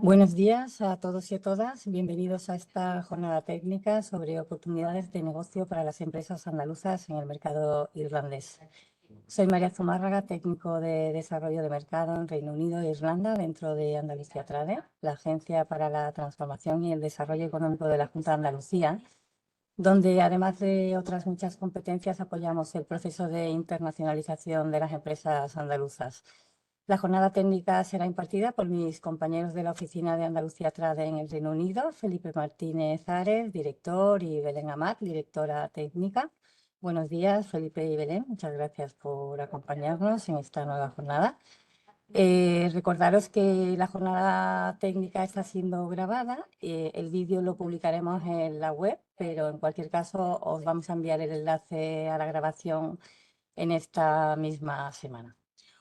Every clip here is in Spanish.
Buenos días a todos y a todas. Bienvenidos a esta jornada técnica sobre oportunidades de negocio para las empresas andaluzas en el mercado irlandés. Soy María Zumárraga, técnico de desarrollo de mercado en Reino Unido e Irlanda dentro de Andalucía Trade, la Agencia para la Transformación y el Desarrollo Económico de la Junta de Andalucía, donde además de otras muchas competencias apoyamos el proceso de internacionalización de las empresas andaluzas. La jornada técnica será impartida por mis compañeros de la Oficina de Andalucía Trade en el Reino Unido, Felipe Martínez Ares, director, y Belén Amat, directora técnica. Buenos días, Felipe y Belén. Muchas gracias por acompañarnos en esta nueva jornada. Recordaros que la jornada técnica está siendo grabada. El vídeo lo publicaremos en la web, pero en cualquier caso os vamos a enviar el enlace a la grabación en esta misma semana.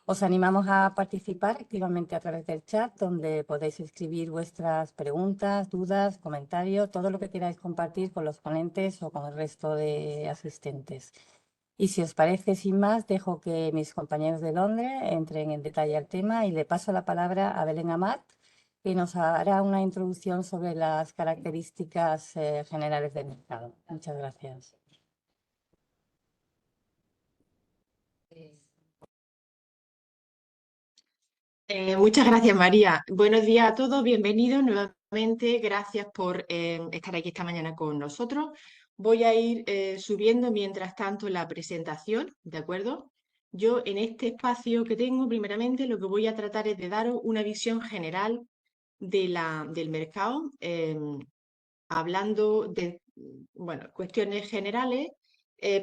Os animamos a participar activamente a través del chat, donde podéis escribir vuestras preguntas, dudas, comentarios, todo lo que queráis compartir con los ponentes o con el resto de asistentes. Y si os parece, sin más, dejo que mis compañeros de Londres entren en detalle al tema y le paso la palabra a Belén Amat, que nos hará una introducción sobre las características generales del mercado. Muchas gracias. Muchas gracias, María. Buenos días a todos, bienvenidos nuevamente. Gracias por estar aquí esta mañana con nosotros. Voy a ir subiendo mientras tanto la presentación, ¿de acuerdo? Yo en este espacio que tengo, primeramente, lo que voy a tratar es de daros una visión general del mercado, hablando de cuestiones generales.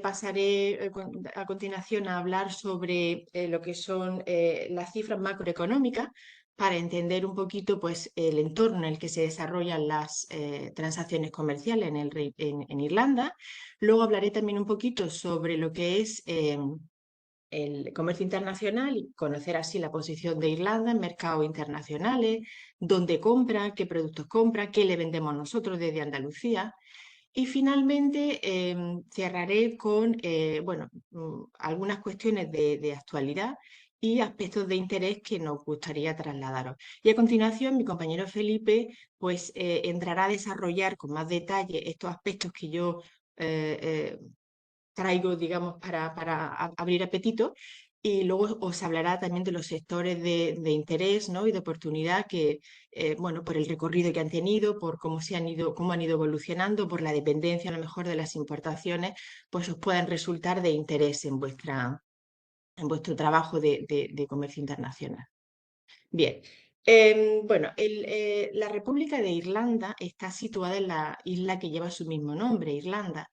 Pasaré a continuación a hablar sobre lo que son las cifras macroeconómicas para entender un poquito pues, el entorno en el que se desarrollan las transacciones comerciales en Irlanda. Luego hablaré también un poquito sobre lo que es el comercio internacional y conocer así la posición de Irlanda en mercados internacionales, dónde compra, qué productos compra, qué le vendemos nosotros desde Andalucía. Y finalmente cerraré con algunas cuestiones de actualidad y aspectos de interés que nos gustaría trasladaros. Y a continuación, mi compañero Felipe pues, entrará a desarrollar con más detalle estos aspectos que yo traigo, digamos, para abrir apetito. Y luego os hablará también de los sectores de interés, ¿no? Y de oportunidad que, por el recorrido que han tenido, por cómo han ido evolucionando, por la dependencia a lo mejor de las importaciones, pues os puedan resultar de interés en vuestro trabajo de comercio internacional. Bien. La República de Irlanda está situada en la isla que lleva su mismo nombre, Irlanda.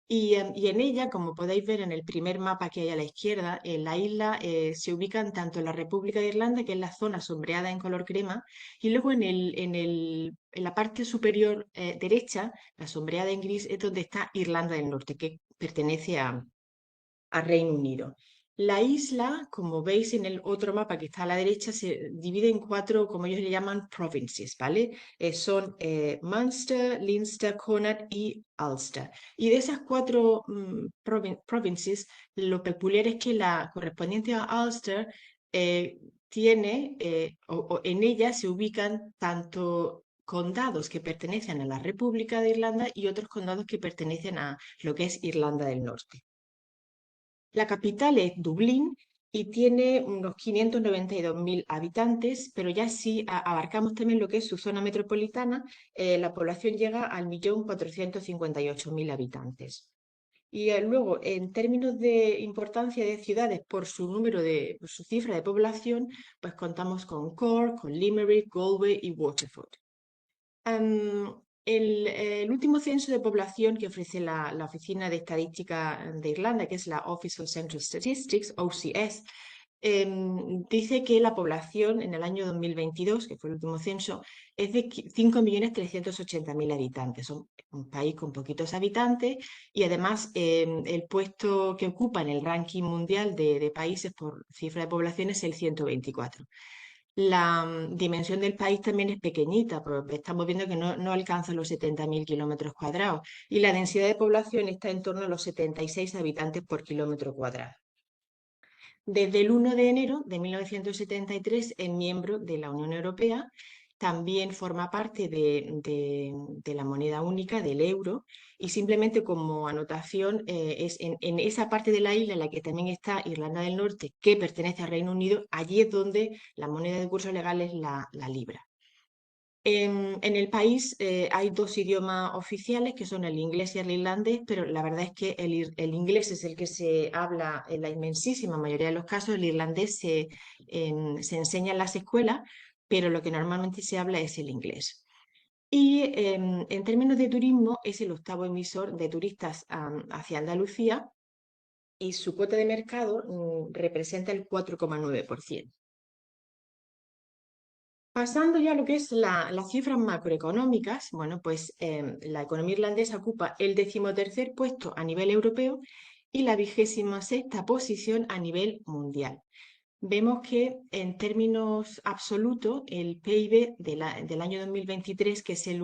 Y en ella, como podéis ver en el primer mapa que hay a la izquierda, en la isla se ubican tanto la República de Irlanda, que es la zona sombreada en color crema, y luego en la parte superior derecha, la sombreada en gris, es donde está Irlanda del Norte, que pertenece a Reino Unido. La isla, como veis en el otro mapa que está a la derecha, se divide en 4, como ellos le llaman, provinces, ¿vale? Son Munster, Leinster, Connacht y Ulster. Y de esas 4 provinces, lo peculiar es que la correspondiente a Ulster tiene, o en ella se ubican tanto condados que pertenecen a la República de Irlanda y otros condados que pertenecen a lo que es Irlanda del Norte. La capital es Dublín y tiene unos 592.000 habitantes, pero ya si abarcamos también lo que es su zona metropolitana, la población llega al 1.458.000 habitantes. Y luego, en términos de importancia de ciudades por por su cifra de población, pues contamos con Cork, con Limerick, Galway y Waterford. El último censo de población que ofrece la Oficina de Estadística de Irlanda, que es la Office of Central Statistics, OCS, dice que la población en el año 2022, que fue el último censo, es de 5.380.000 habitantes. Son un país con poquitos habitantes y además el puesto que ocupa en el ranking mundial de países por cifra de población es el 124. La dimensión del país también es pequeñita, porque estamos viendo que no alcanza los 70.000 kilómetros cuadrados y la densidad de población está en torno a los 76 habitantes por kilómetro cuadrado. Desde el 1 de enero de 1973 es miembro de la Unión Europea también forma parte de la moneda única, del euro, y simplemente como anotación, es en esa parte de la isla en la que también está Irlanda del Norte, que pertenece al Reino Unido, allí es donde la moneda de curso legal es la libra. En el país hay dos idiomas oficiales, que son el inglés y el irlandés, pero la verdad es que el inglés es el que se habla en la inmensísima mayoría de los casos, el irlandés se enseña en las escuelas, pero lo que normalmente se habla es el inglés. Y en términos de turismo, es el octavo emisor de turistas hacia Andalucía y su cuota de mercado representa el 4,9%. Pasando ya a lo que es las cifras macroeconómicas, bueno, pues la economía irlandesa ocupa el 13º puesto a nivel europeo y la 26ª posición a nivel mundial. Vemos que en términos absolutos el PIB del año 2023, que es el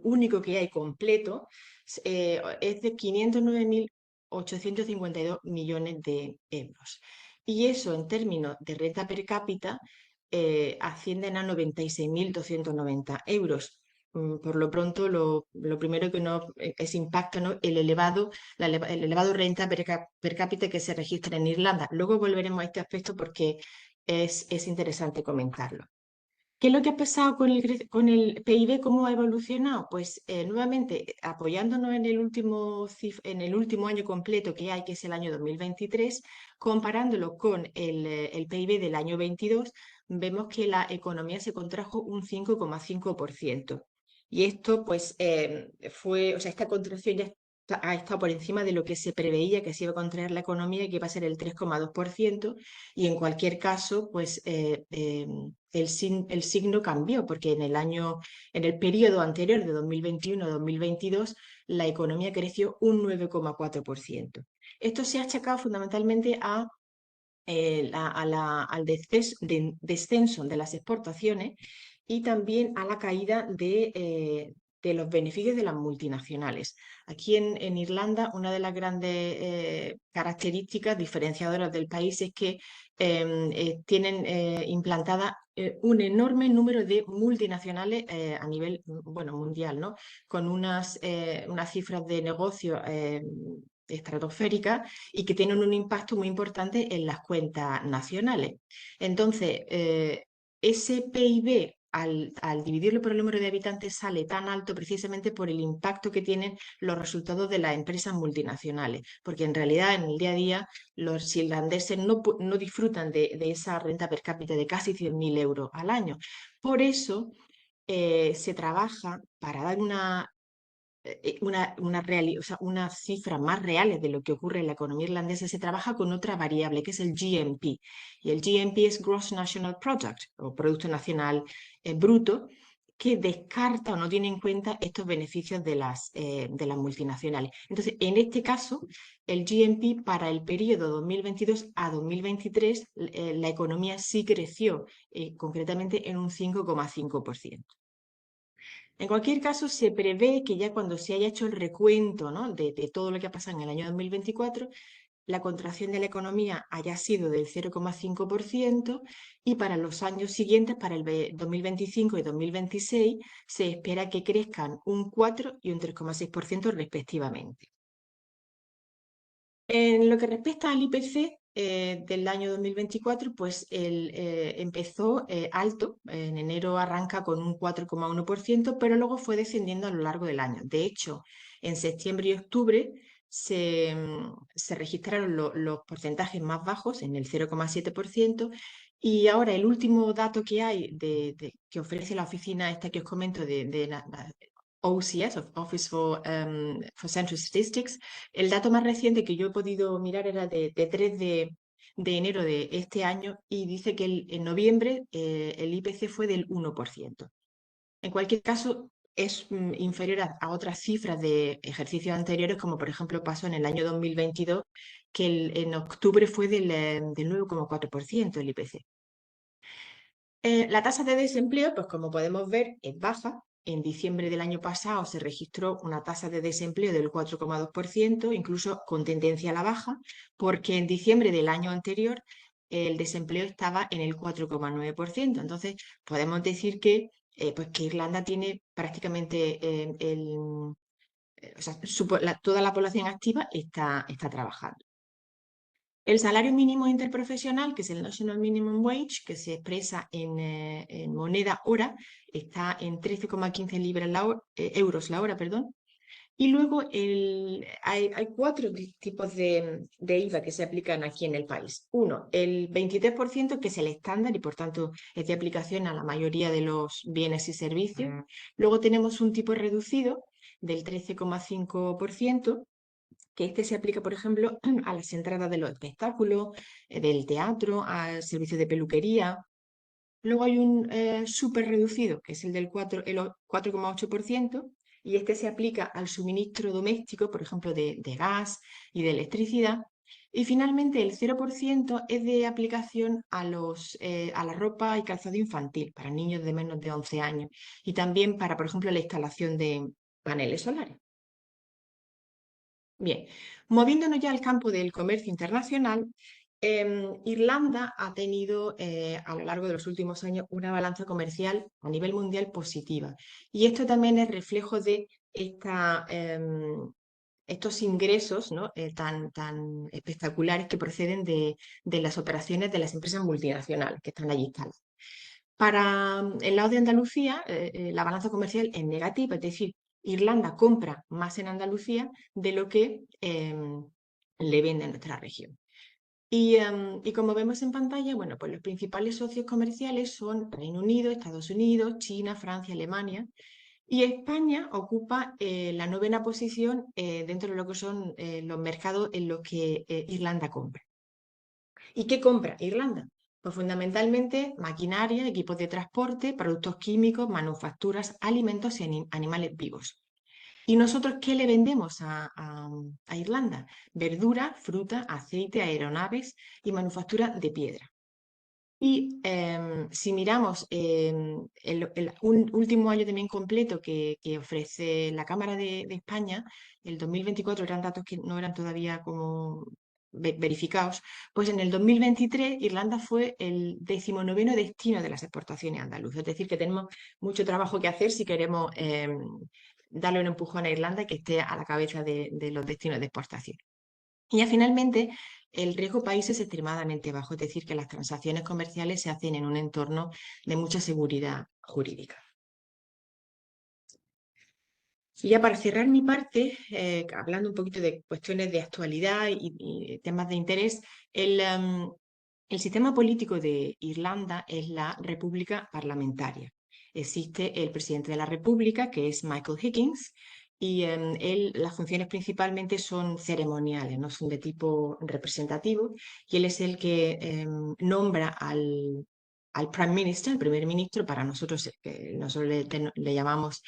único que hay completo, es de 509.852 millones de euros. Y eso en términos de renta per cápita ascienden a 96.290 euros. Por lo pronto, lo primero que nos es impacto, ¿no? El elevado renta per cápita que se registra en Irlanda. Luego volveremos a este aspecto porque es interesante comentarlo. ¿Qué es lo que ha pasado con el PIB? ¿Cómo ha evolucionado? Pues nuevamente, apoyándonos en el último año completo que hay, que es el año 2023, comparándolo con el PIB del año 22, vemos que la economía se contrajo un 5,5%. Y esto, pues, esta contracción ya ha estado por encima de lo que se preveía que se iba a contraer la economía, que iba a ser el 3,2%, y en cualquier caso, pues el signo cambió, porque en el periodo anterior de 2021-2022, la economía creció un 9,4%. Esto se ha achacado fundamentalmente al descenso de las exportaciones y también a la caída de los beneficios de las multinacionales. Aquí en Irlanda, una de las grandes características diferenciadoras del país es que tienen implantada un enorme número de multinacionales a nivel mundial, ¿no? Con unas cifras de negocio estratosféricas y que tienen un impacto muy importante en las cuentas nacionales. Entonces, ese PIB, al dividirlo por el número de habitantes, sale tan alto precisamente por el impacto que tienen los resultados de las empresas multinacionales, porque en realidad en el día a día los irlandeses no disfrutan de esa renta per cápita de casi 100.000 euros al año. Por eso se trabaja para dar unas cifras más reales de lo que ocurre en la economía irlandesa, se trabaja con otra variable que es el GNP. Y el GNP es Gross National Product o Producto Nacional Bruto, que descarta o no tiene en cuenta estos beneficios de las multinacionales. Entonces, en este caso, el GNP para el periodo 2022 a 2023, la economía sí creció, concretamente en un 5,5%. En cualquier caso, se prevé que ya cuando se haya hecho el recuento, ¿no?, de todo lo que ha pasado en el año 2024, la contracción de la economía haya sido del 0,5% y para los años siguientes, para el 2025 y 2026, se espera que crezcan un 4 y un 3,6% respectivamente. En lo que respecta al IPC del año 2024, pues empezó alto. En enero arranca con un 4,1%, pero luego fue descendiendo a lo largo del año. De hecho, en septiembre y octubre se registraron los porcentajes más bajos, en el 0,7%, y ahora el último dato que hay que ofrece la oficina esta que os comento de OCS, Office for Central Statistics, el dato más reciente que yo he podido mirar era de 3 de enero de este año y dice que en noviembre el IPC fue del 1%. En cualquier caso, es inferior a otras cifras de ejercicios anteriores, como por ejemplo pasó en el año 2022, que en octubre fue del 9,4% el IPC. La tasa de desempleo, pues como podemos ver, es baja. En diciembre del año pasado se registró una tasa de desempleo del 4,2%, incluso con tendencia a la baja, porque en diciembre del año anterior el desempleo estaba en el 4,9%. Entonces, podemos decir que pues que Irlanda tiene prácticamente o sea, toda la población activa está trabajando. El salario mínimo interprofesional, que es el National Minimum Wage, que se expresa en moneda hora, está en 13,15 euros la hora, perdón. Y luego hay cuatro tipos de IVA que se aplican aquí en el país. Uno, el 23%, que es el estándar y por tanto es de aplicación a la mayoría de los bienes y servicios. Luego tenemos un tipo reducido del 13,5%, que este se aplica, por ejemplo, a las entradas de los espectáculos, del teatro, al servicio de peluquería. Luego hay un súper reducido, que es el del 4,8%, y este se aplica al suministro doméstico, por ejemplo, de gas y de electricidad. Y finalmente el 0% es de aplicación a la ropa y calzado infantil para niños de menos de 11 años y también para, por ejemplo, la instalación de paneles solares. Bien, moviéndonos ya al campo del comercio internacional, Irlanda ha tenido a lo largo de los últimos años una balanza comercial a nivel mundial positiva. Y esto también es reflejo de estos ingresos, ¿no? tan espectaculares que proceden de las operaciones de las empresas multinacionales que están allí instaladas. Para el lado de Andalucía, la balanza comercial es negativa, es decir, Irlanda compra más en Andalucía de lo que le vende a nuestra región. Y como vemos en pantalla, bueno, pues los principales socios comerciales son Reino Unido, Estados Unidos, China, Francia, Alemania. Y España ocupa la 9ª posición dentro de lo que son los mercados en los que Irlanda compra. ¿Y qué compra Irlanda? Pues fundamentalmente maquinaria, equipos de transporte, productos químicos, manufacturas, alimentos y animales vivos. ¿Y nosotros qué le vendemos a Irlanda? Verdura, fruta, aceite, aeronaves y manufactura de piedra. Y si miramos un último año también completo que ofrece la Cámara de España, el 2024 eran datos que no eran todavía como verificados, pues en el 2023 Irlanda fue el 19º destino de las exportaciones andaluzas. Es decir, que tenemos mucho trabajo que hacer si queremos darle un empujón a Irlanda y que esté a la cabeza de los destinos de exportación. Y ya finalmente, el riesgo país es extremadamente bajo, es decir, que las transacciones comerciales se hacen en un entorno de mucha seguridad jurídica. Y ya para cerrar mi parte, hablando un poquito de cuestiones de actualidad y temas de interés, el sistema político de Irlanda es la república parlamentaria. Existe el presidente de la república, que es Michael Higgins, y las funciones principalmente son ceremoniales, no son de tipo representativo, y él es el que nombra al Prime Minister, el primer ministro, para nosotros, le llamamos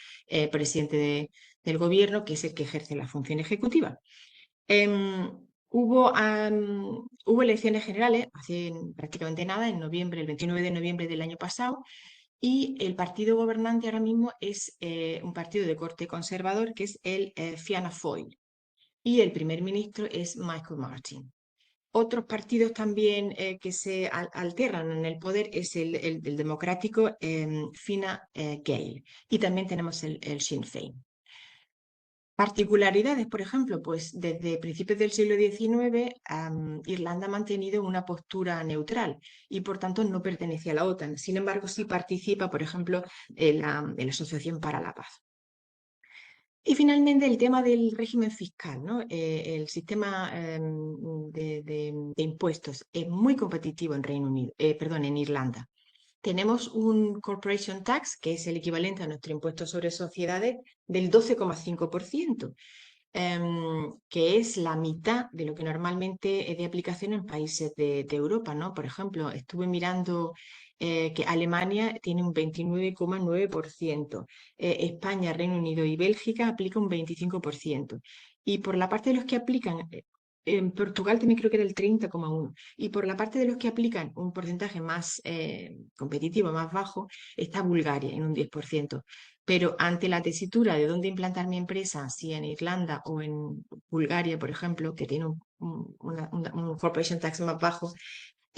presidente del gobierno, que es el que ejerce la función ejecutiva. Hubo elecciones generales hace prácticamente nada, en noviembre, el 29 de noviembre del año pasado, y el partido gobernante ahora mismo es un partido de corte conservador, que es el Fianna Fáil, y el primer ministro es Michael Martin. Otros partidos también que se alternan en el poder es el democrático Fine Gael, y también tenemos el Sinn Féin. Particularidades, por ejemplo, pues desde principios del siglo XIX, Irlanda ha mantenido una postura neutral y por tanto no pertenece a la OTAN. Sin embargo, sí participa, por ejemplo, en la Asociación para la Paz. Y finalmente el tema del régimen fiscal, ¿no? El sistema de impuestos es muy competitivo en en Irlanda. Tenemos un corporation tax, que es el equivalente a nuestro impuesto sobre sociedades, del 12,5%, que es la mitad de lo que normalmente es de aplicación en países de Europa, ¿no? Por ejemplo, estuve mirando que Alemania tiene un 29,9%, España, Reino Unido y Bélgica aplica un 25%. Y por la parte de los que aplican, en Portugal también creo que era el 30,1%. Y por la parte de los que aplican un porcentaje más competitivo, más bajo, está Bulgaria en un 10%. Pero ante la tesitura de dónde implantar mi empresa, si en Irlanda o en Bulgaria, por ejemplo, que tiene un corporation tax más bajo,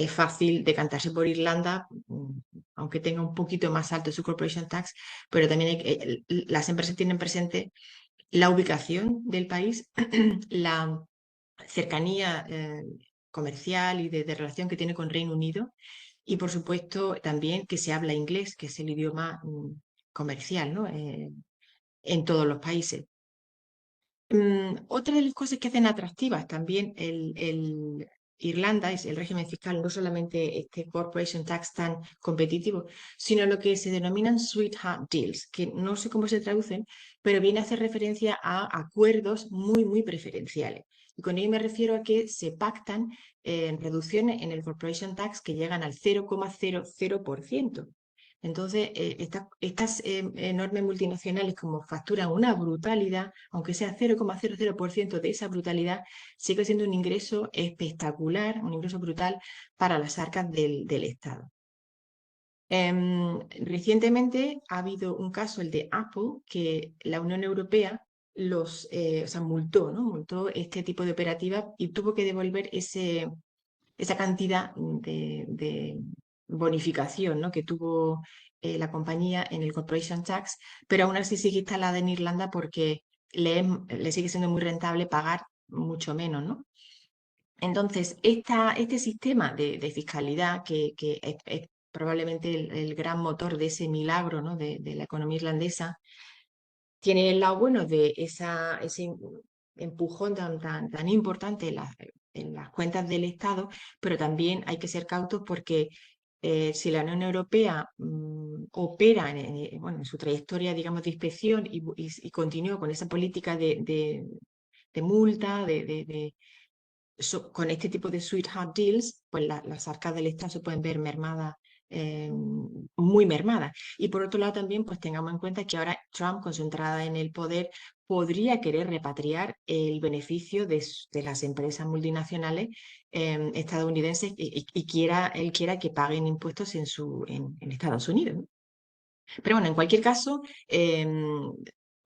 es fácil decantarse por Irlanda, aunque tenga un poquito más alto su corporation tax, pero también las empresas tienen presente la ubicación del país, la cercanía comercial y de relación que tiene con Reino Unido y, por supuesto, también que se habla inglés, que es el idioma comercial, ¿no? En todos los países. Otra de las cosas que hacen atractivas también Irlanda es el régimen fiscal, no solamente este corporation tax tan competitivo, sino lo que se denominan sweetheart deals, que no sé cómo se traducen, pero viene a hacer referencia a acuerdos muy, muy preferenciales. Y con ello me refiero a que se pactan reducciones en el corporation tax que llegan al 0,00%. Entonces, estas enormes multinacionales como facturan una brutalidad, aunque sea 0,00% de esa brutalidad, sigue siendo un ingreso espectacular, un ingreso brutal para las arcas del Estado. Recientemente ha habido un caso, el de Apple, que la Unión Europea multó, ¿no? Multó este tipo de operativas y tuvo que devolver esa cantidad de bonificación, ¿no? que tuvo la compañía en el Corporation Tax, pero aún así sigue instalada en Irlanda porque le sigue siendo muy rentable pagar mucho menos, ¿no? Entonces, este sistema de fiscalidad, que es probablemente el gran motor de ese milagro, ¿no? de la economía irlandesa, tiene el lado bueno de ese empujón tan importante en las cuentas del Estado, pero también hay que ser cautos porque si la Unión Europea opera bueno, en su trayectoria, digamos, de inspección y continúa con esa política de multa, con este tipo de sweetheart deals, pues las arcas del Estado se pueden ver mermadas, muy mermadas. Y por otro lado también, pues tengamos en cuenta que ahora Trump, con su entrada en el poder, podría querer repatriar el beneficio de las empresas multinacionales estadounidenses y él quiera que paguen impuestos en Estados Unidos, ¿no? Pero bueno, en cualquier caso,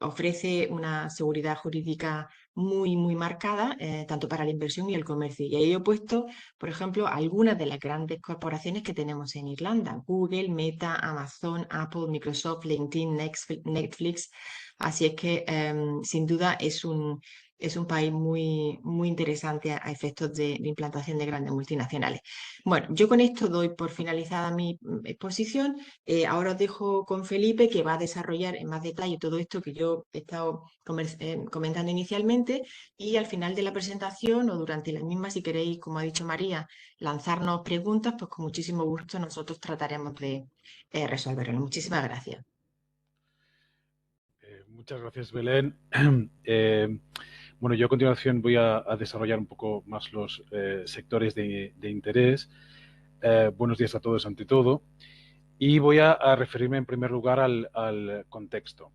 ofrece una seguridad jurídica muy, muy marcada, tanto para la inversión y el comercio. Y ahí he puesto, por ejemplo, algunas de las grandes corporaciones que tenemos en Irlanda: Google, Meta, Amazon, Apple, Microsoft, LinkedIn, Netflix. Así es que, sin duda, es un país muy, muy interesante a efectos de implantación de grandes multinacionales. Bueno, yo con esto doy por finalizada mi exposición. Ahora os dejo con Felipe, que va a desarrollar en más detalle todo esto que yo he estado comentando inicialmente, y al final de la presentación o durante la misma, si queréis, como ha dicho María, lanzarnos preguntas, pues con muchísimo gusto nosotros trataremos de resolverlo. Muchísimas gracias. Muchas gracias, Belén. Bueno, yo a continuación voy a desarrollar un poco más los sectores de interés. Buenos días a todos ante todo. Y voy a referirme en primer lugar al contexto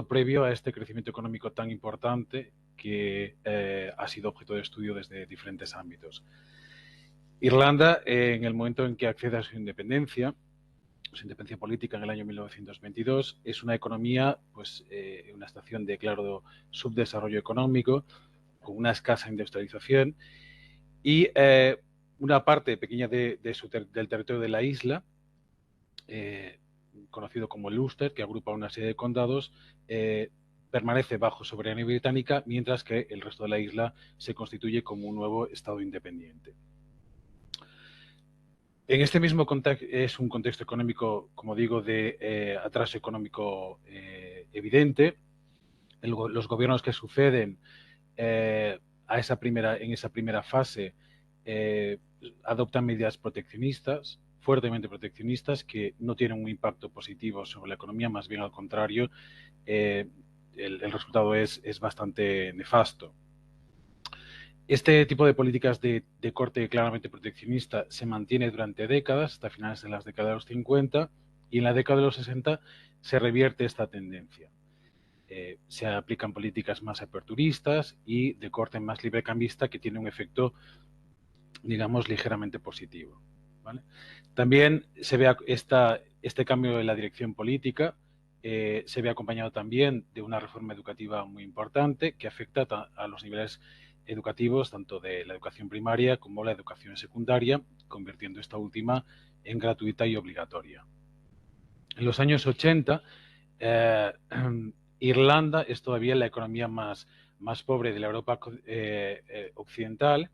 previo a este crecimiento económico tan importante que ha sido objeto de estudio desde diferentes ámbitos. Irlanda, en el momento en que accede a su independencia política en el año 1922, es una economía, pues, una estación de claro subdesarrollo económico, con una escasa industrialización y una parte pequeña del territorio de la isla, conocido como el Ulster, que agrupa una serie de condados, permanece bajo soberanía británica, mientras que el resto de la isla se constituye como un nuevo estado independiente. En este mismo contexto, es un contexto económico, como digo, de atraso económico evidente. Los gobiernos que suceden en esa primera fase adoptan medidas proteccionistas, fuertemente proteccionistas, que no tienen un impacto positivo sobre la economía, más bien al contrario, el resultado es bastante nefasto. Este tipo de políticas de corte claramente proteccionista se mantiene durante décadas, hasta finales de las décadas de los 50, y en la década de los 60 se revierte esta tendencia. Se aplican políticas más aperturistas y de corte más librecambista, que tiene un efecto, digamos, ligeramente positivo, ¿vale? También se ve este cambio en la dirección política, se ve acompañado también de una reforma educativa muy importante que afecta a los niveles educativos, tanto de la educación primaria como la educación secundaria, convirtiendo esta última en gratuita y obligatoria. En los años 80, Irlanda es todavía la economía más pobre de la Europa occidental,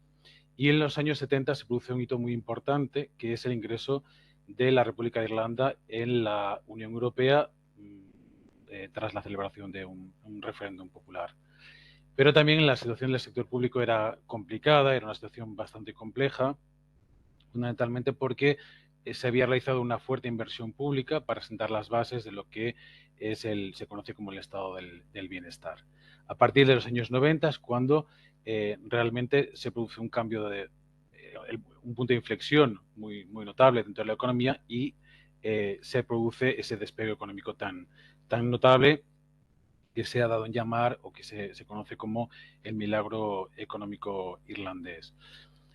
y en los años 70 se produce un hito muy importante, que es el ingreso de la República de Irlanda en la Unión Europea tras la celebración de un referéndum popular. Pero también la situación del sector público era complicada, era una situación bastante compleja, fundamentalmente porque se había realizado una fuerte inversión pública para sentar las bases de lo que se conoce como el estado del bienestar. A partir de los años 90 es cuando realmente se produce un cambio un punto de inflexión muy notable dentro de la economía, y se produce ese despegue económico tan notable que se ha dado en llamar, o que se conoce como el milagro económico irlandés.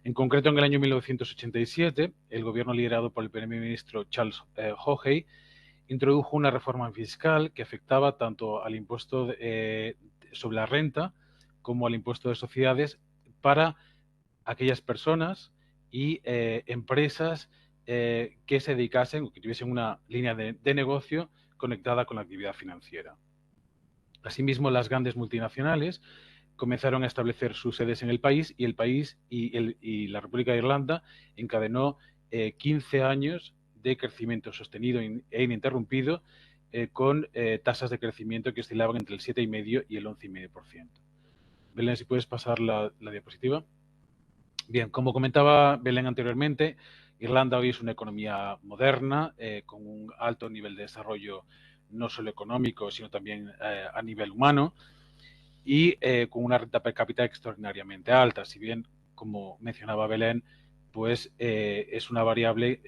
En concreto, en el año 1987, el gobierno liderado por el primer ministro Charles Haughey introdujo una reforma fiscal que afectaba tanto al impuesto sobre la renta como al impuesto de sociedades para aquellas personas y empresas que se dedicasen o que tuviesen una línea de negocio conectada con la actividad financiera. Asimismo, las grandes multinacionales comenzaron a establecer sus sedes en el país, y el país y la República de Irlanda encadenó 15 años de crecimiento sostenido e ininterrumpido, con tasas de crecimiento que oscilaban entre el 7,5% y el 11,5%. Belén, si puedes pasar la diapositiva. Bien, como comentaba Belén anteriormente, Irlanda hoy es una economía moderna, con un alto nivel de desarrollo no solo económico, sino también a nivel humano, y con una renta per cápita extraordinariamente alta. Si bien, como mencionaba Belén, pues es una variable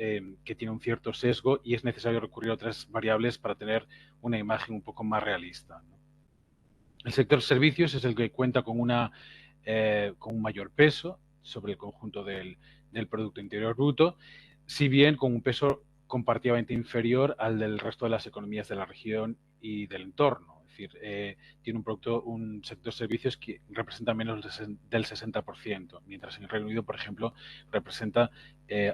que tiene un cierto sesgo, y es necesario recurrir a otras variables para tener una imagen un poco más realista, ¿no? El sector servicios es el que cuenta con un mayor peso sobre el conjunto del Producto Interior Bruto, si bien con un peso comparativamente inferior al del resto de las economías de la región y del entorno. Es decir, tiene un sector servicios que representa menos del 60%, mientras en el Reino Unido, por ejemplo, representa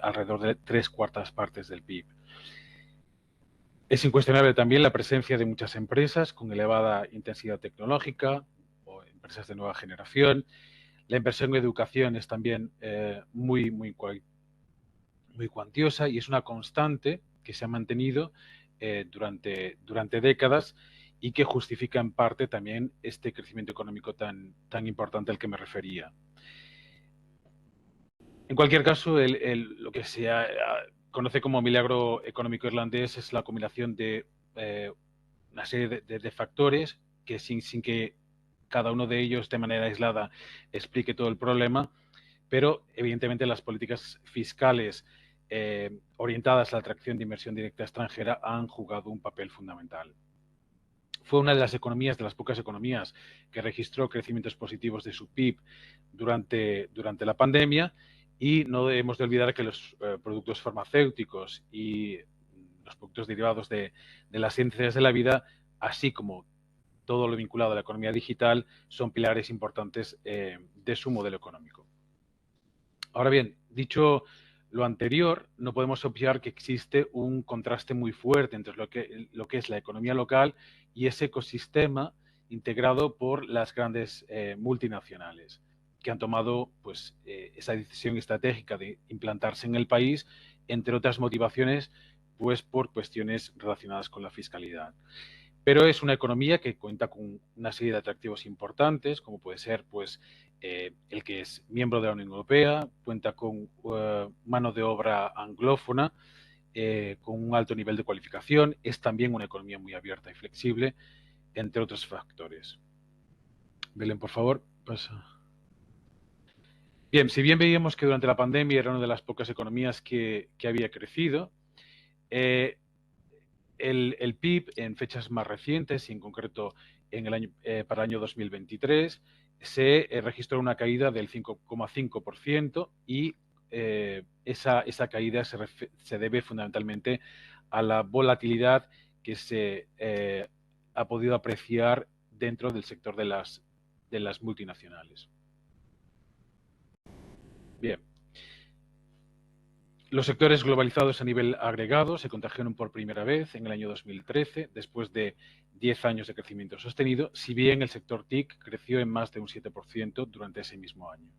alrededor de 3/4 partes del PIB. Es incuestionable también la presencia de muchas empresas con elevada intensidad tecnológica o empresas de nueva generación. La inversión en educación es también muy cuantiosa, y es una constante que se ha mantenido durante décadas, y que justifica en parte también este crecimiento económico tan importante al que me refería. En cualquier caso, lo que se conoce como milagro económico irlandés es la combinación de una serie de factores que sin que cada uno de ellos de manera aislada explique todo el problema, pero evidentemente las políticas fiscales orientadas a la atracción de inversión directa extranjera han jugado un papel fundamental. Fue una de las pocas economías que registró crecimientos positivos de su PIB durante la pandemia, y no debemos de olvidar que los productos farmacéuticos y los productos derivados de las ciencias de la vida, así como todo lo vinculado a la economía digital, son pilares importantes de su modelo económico. Ahora bien, dicho lo anterior, no podemos obviar que existe un contraste muy fuerte entre lo que es la economía local y ese ecosistema integrado por las grandes multinacionales, que han tomado pues, esa decisión estratégica de implantarse en el país, entre otras motivaciones, pues por cuestiones relacionadas con la fiscalidad. Pero es una economía que cuenta con una serie de atractivos importantes, como puede ser pues, el que es miembro de la Unión Europea, cuenta con mano de obra anglófona, con un alto nivel de cualificación, es también una economía muy abierta y flexible, entre otros factores. Belén, por favor, pasa. Bien, si bien veíamos que durante la pandemia era una de las pocas economías que había crecido, el PIB en fechas más recientes, y en concreto para el año 2023, se registró una caída del 5,5%, y esa caída se debe fundamentalmente a la volatilidad que se ha podido apreciar dentro del sector de las multinacionales. Bien. Los sectores globalizados a nivel agregado se contagiaron por primera vez en el año 2013, después de 10 años de crecimiento sostenido, si bien el sector TIC creció en más de un 7% durante ese mismo año.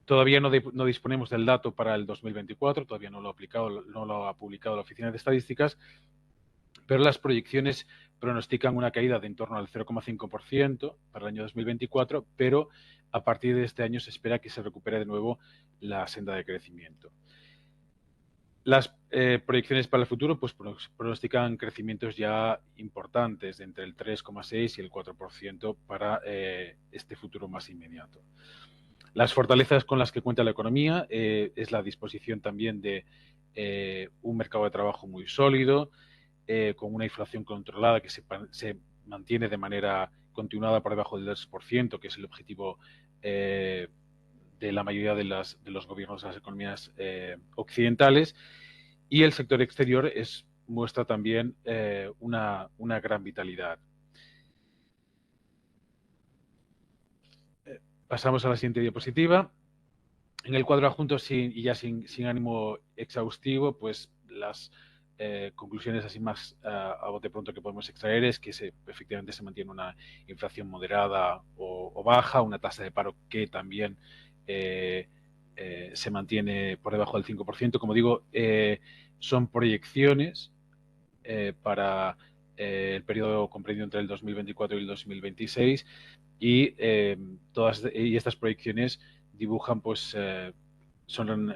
Todavía no disponemos del dato para el 2024, todavía no lo ha publicado la Oficina de Estadísticas, pero las proyecciones pronostican una caída de en torno al 0,5% para el año 2024, pero a partir de este año se espera que se recupere de nuevo la senda de crecimiento. Las proyecciones para el futuro pues, pronostican crecimientos ya importantes de entre el 3,6 y el 4% para este futuro más inmediato. Las fortalezas con las que cuenta la economía es la disposición también de un mercado de trabajo muy sólido, con una inflación controlada que se mantiene de manera continuada por debajo del 2%, que es el objetivo de la mayoría de los gobiernos de las economías occidentales, y el sector exterior muestra también una gran vitalidad. Pasamos a la siguiente diapositiva. En el cuadro adjunto, sin ánimo exhaustivo, pues las conclusiones así más a bote pronto que podemos extraer es que efectivamente se mantiene una inflación moderada o baja, una tasa de paro que también se mantiene por debajo del 5%. Como digo, son proyecciones para el periodo comprendido entre el 2024 y el 2026 y estas proyecciones dibujan, pues, son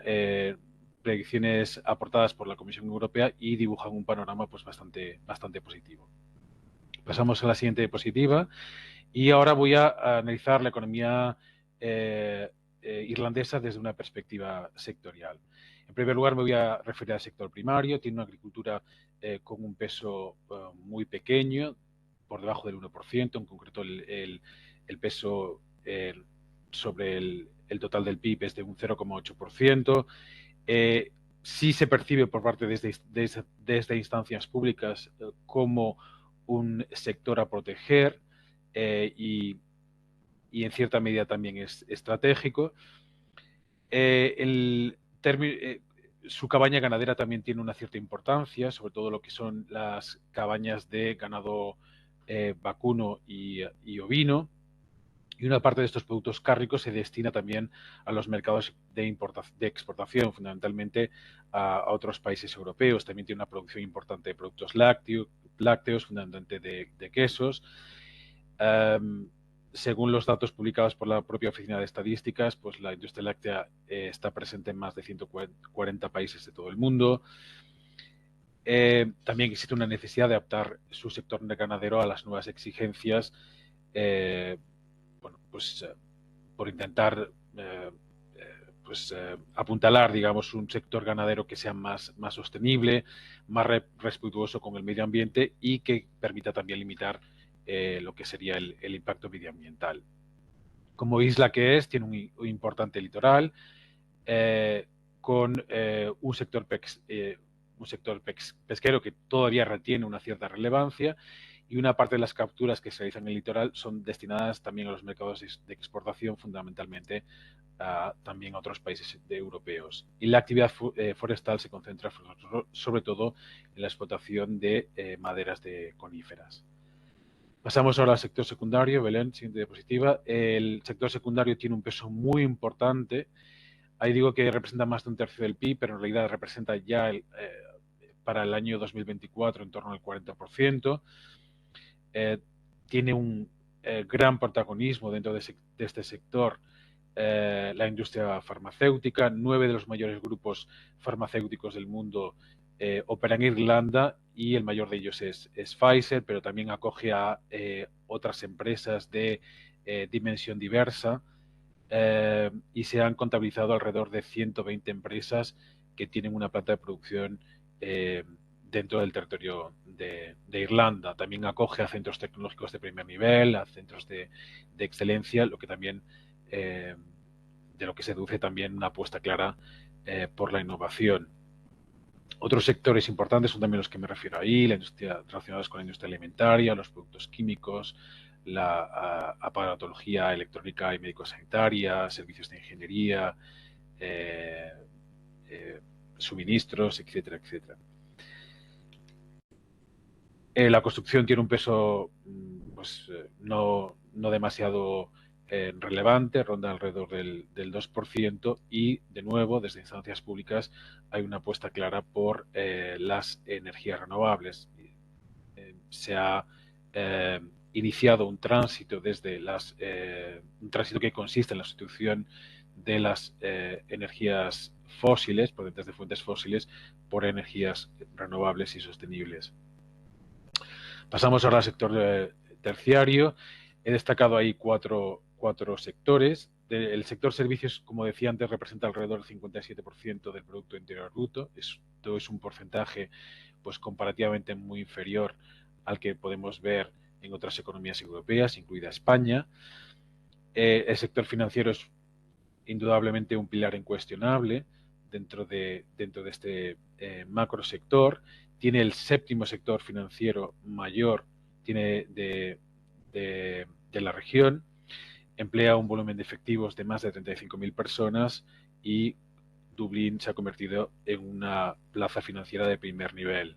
predicciones aportadas por la Comisión Europea y dibujan un panorama pues bastante positivo. Pasamos a la siguiente diapositiva y ahora voy a analizar la economía irlandesa desde una perspectiva sectorial. En primer lugar, me voy a referir al sector primario. Tiene una agricultura con un peso muy pequeño, por debajo del 1%, en concreto el peso sobre el total del PIB es de un 0,8%. Sí se percibe por parte desde instancias públicas como un sector a proteger y en cierta medida también es estratégico. Su cabaña ganadera también tiene una cierta importancia, sobre todo lo que son las cabañas de ganado vacuno y ovino. Y una parte de estos productos cárnicos se destina también a los mercados de exportación, fundamentalmente a otros países europeos. También tiene una producción importante de productos lácteos, fundamentalmente de quesos. Según los datos publicados por la propia Oficina de Estadísticas, pues la industria láctea está presente en más de 140 países de todo el mundo. También existe una necesidad de adaptar su sector ganadero a las nuevas exigencias, por intentar apuntalar, digamos, un sector ganadero que sea más sostenible, más respetuoso con el medio ambiente y que permita también limitar lo que sería el impacto medioambiental. Como isla que es, tiene un importante litoral con un sector pesquero que todavía retiene una cierta relevancia, y una parte de las capturas que se realizan en el litoral son destinadas también a los mercados de exportación, fundamentalmente también a otros países europeos. Y la actividad forestal se concentra sobre todo en la explotación de maderas de coníferas. Pasamos ahora al sector secundario. Belén, siguiente diapositiva. El sector secundario tiene un peso muy importante. Ahí digo que representa más de un tercio del PIB, pero en realidad representa ya para el año 2024 en torno al 40%. Tiene un gran protagonismo dentro de este sector la industria farmacéutica. 9 de los mayores grupos farmacéuticos del mundo operan en Irlanda y el mayor de ellos es Pfizer, pero también acoge a otras empresas de dimensión diversa y se han contabilizado alrededor de 120 empresas que tienen una planta de producción dentro del territorio de Irlanda. También acoge a centros tecnológicos de primer nivel, a centros de excelencia, lo que también de lo que se deduce también una apuesta clara por la innovación. Otros sectores importantes son también los que me refiero ahí, la industria relacionados con la industria alimentaria, los productos químicos, la aparatología electrónica y médico-sanitaria, servicios de ingeniería, suministros, etcétera, etcétera. La construcción tiene un peso pues, no demasiado relevante, ronda alrededor del 2%, y, de nuevo, desde instancias públicas hay una apuesta clara por las energías renovables. Se ha iniciado un tránsito un tránsito que consiste en la sustitución de las energías fósiles, procedentes de fuentes fósiles, por energías renovables y sostenibles. Pasamos ahora al sector terciario. He destacado ahí cuatro sectores. El sector servicios, como decía antes, representa alrededor del 57% del Producto Interior Bruto. Esto es un porcentaje pues, comparativamente muy inferior al que podemos ver en otras economías europeas, incluida España. El sector financiero es indudablemente un pilar incuestionable dentro de este macro sector. Tiene el séptimo sector financiero mayor de la región, emplea un volumen de efectivos de más de 35.000 personas y Dublín se ha convertido en una plaza financiera de primer nivel.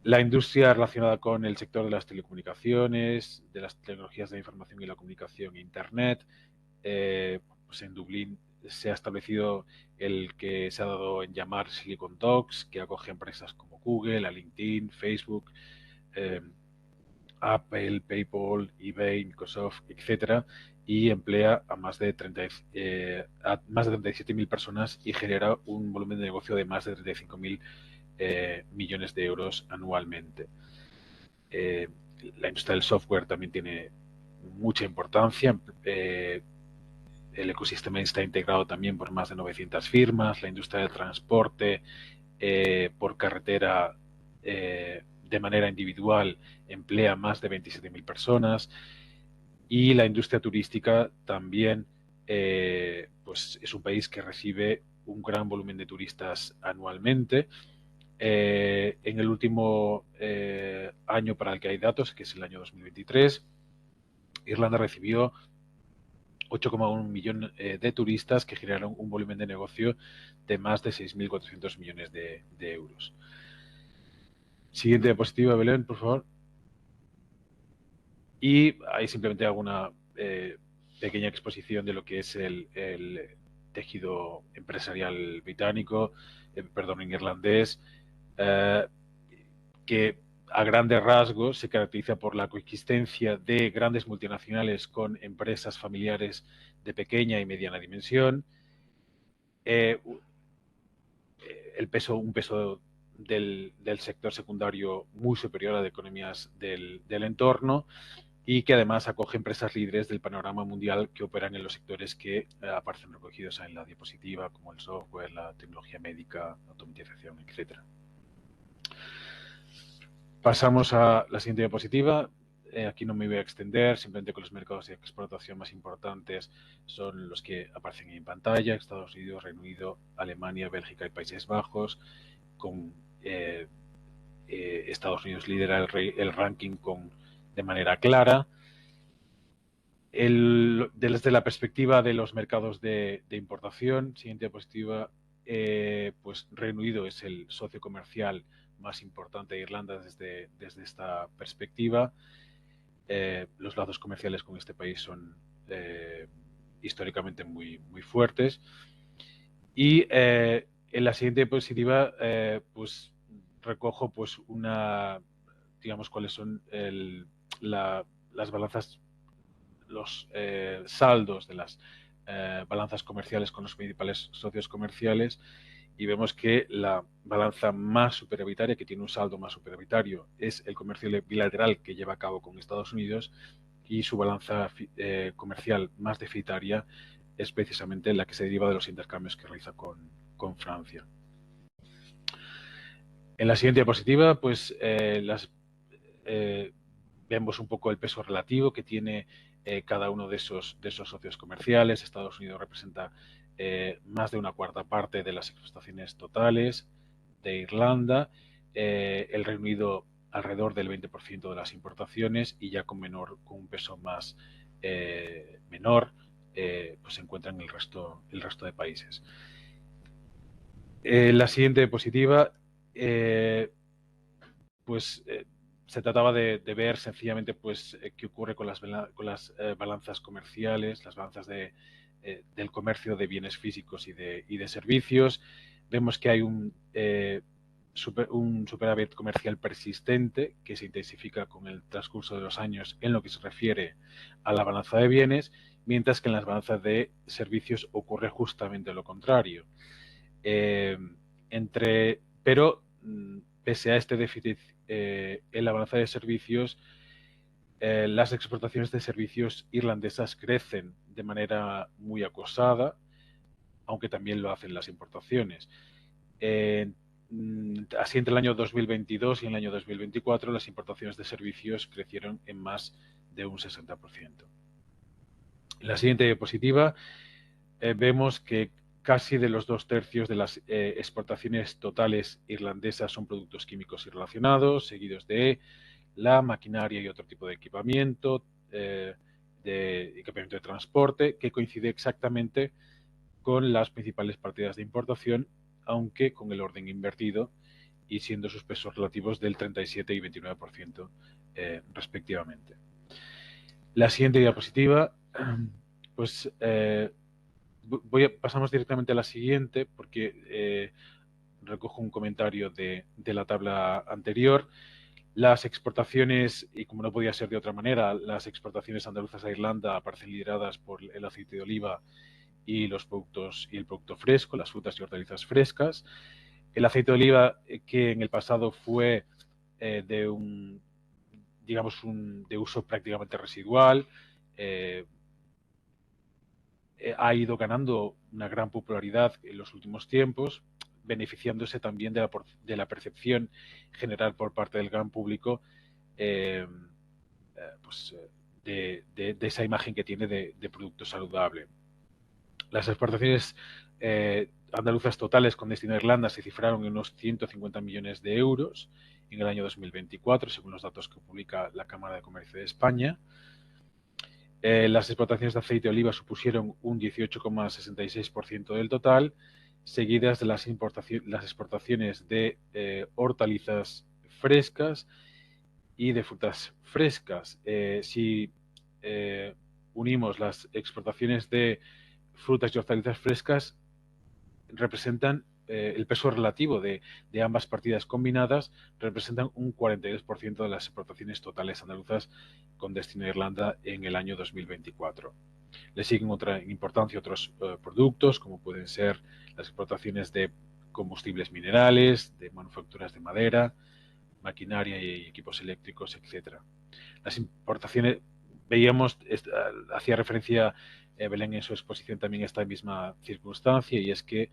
La industria relacionada con el sector de las telecomunicaciones, de las tecnologías de la información y la comunicación e Internet, pues en Dublín se ha establecido el que se ha dado en llamar Silicon Dogs, que acoge empresas como Google, a LinkedIn, Facebook, Apple, PayPal, eBay, Microsoft, etcétera, y emplea a más de 37.000 personas y genera un volumen de negocio de más de 35.000 millones de euros anualmente. La industria del software también tiene mucha importancia. El ecosistema está integrado también por más de 900 firmas. La industria del transporte por carretera de manera individual emplea más de 27.000 personas. Y la industria turística también pues es un país que recibe un gran volumen de turistas anualmente. En el último año para el que hay datos, que es el año 2023, Irlanda recibió 8,1 millones de turistas que generaron un volumen de negocio de más de 6.400 millones de euros. Siguiente diapositiva, Belén, por favor. Y hay simplemente alguna pequeña exposición de lo que es el tejido empresarial británico, en irlandés, que a grandes rasgos se caracteriza por la coexistencia de grandes multinacionales con empresas familiares de pequeña y mediana dimensión, un peso del sector secundario muy superior a de economías del entorno, y que además acoge empresas líderes del panorama mundial que operan en los sectores que aparecen recogidos en la diapositiva, como el software, la tecnología médica, la automatización, etcétera. Pasamos a la siguiente diapositiva. Aquí no me voy a extender, simplemente con los mercados de exportación más importantes son los que aparecen en pantalla: Estados Unidos, Reino Unido, Alemania, Bélgica y Países Bajos, con Estados Unidos lidera el ranking de manera clara. Desde la perspectiva de los mercados de importación, siguiente diapositiva, pues Reino Unido es el socio comercial más importante de Irlanda desde esta perspectiva. Los lazos comerciales con este país son históricamente muy fuertes. Y en la siguiente diapositiva pues recojo pues digamos cuáles son las balanzas, los saldos de las balanzas comerciales con los principales socios comerciales, y vemos que la balanza más superavitaria, que tiene un saldo más superavitario, es el comercio bilateral que lleva a cabo con Estados Unidos, y su balanza comercial más deficitaria es precisamente la que se deriva de los intercambios que realiza con Francia. En la siguiente diapositiva, pues vemos un poco el peso relativo que tiene cada uno de esos socios comerciales. Estados Unidos representa más de una cuarta parte de las exportaciones totales de Irlanda, el Reino Unido alrededor del 20% de las importaciones, y ya con un peso menor, pues se encuentran en el resto de países. La siguiente diapositiva, se trataba de ver sencillamente pues, qué ocurre con las balanzas comerciales, las balanzas del comercio de bienes físicos y de servicios. Vemos que hay un superávit comercial persistente que se intensifica con el transcurso de los años en lo que se refiere a la balanza de bienes, mientras que en las balanzas de servicios ocurre justamente lo contrario. Pero pese a este déficit en la balanza de servicios, las exportaciones de servicios irlandesas crecen de manera muy acosada, aunque también lo hacen las importaciones. Así, entre el año 2022 y el año 2024, las importaciones de servicios crecieron en más de un 60%. En la siguiente diapositiva vemos que casi de los 2/3 de las exportaciones totales irlandesas son productos químicos y relacionados, seguidos de la maquinaria y otro tipo de equipamiento de transporte, que coincide exactamente con las principales partidas de importación, aunque con el orden invertido y siendo sus pesos relativos del 37 y 29% respectivamente. La siguiente diapositiva, pues pasamos directamente a la siguiente porque recojo un comentario de la tabla anterior. Las exportaciones, y como no podía ser de otra manera, las exportaciones andaluzas a Irlanda aparecen lideradas por el aceite de oliva y el producto fresco, las frutas y hortalizas frescas. El aceite de oliva, que en el pasado fue de uso prácticamente residual, ha ido ganando una gran popularidad en los últimos tiempos, beneficiándose también de la percepción general por parte del gran público de esa imagen que tiene de producto saludable. Las exportaciones andaluzas totales con destino a Irlanda se cifraron en unos 150 millones de euros en el año 2024, según los datos que publica la Cámara de Comercio de España. Las exportaciones de aceite de oliva supusieron un 18,66% del total, seguidas de las exportaciones de hortalizas frescas y de frutas frescas. Si unimos las exportaciones de frutas y hortalizas frescas, representan el peso relativo de ambas partidas combinadas, representan un 42% de las exportaciones totales andaluzas con destino a Irlanda en el año 2024. Le siguen otra importancia otros productos, como pueden ser las exportaciones de combustibles minerales, de manufacturas de madera, maquinaria y equipos eléctricos, etc. Las importaciones, veíamos, hacía referencia Belén en su exposición también a esta misma circunstancia, y es que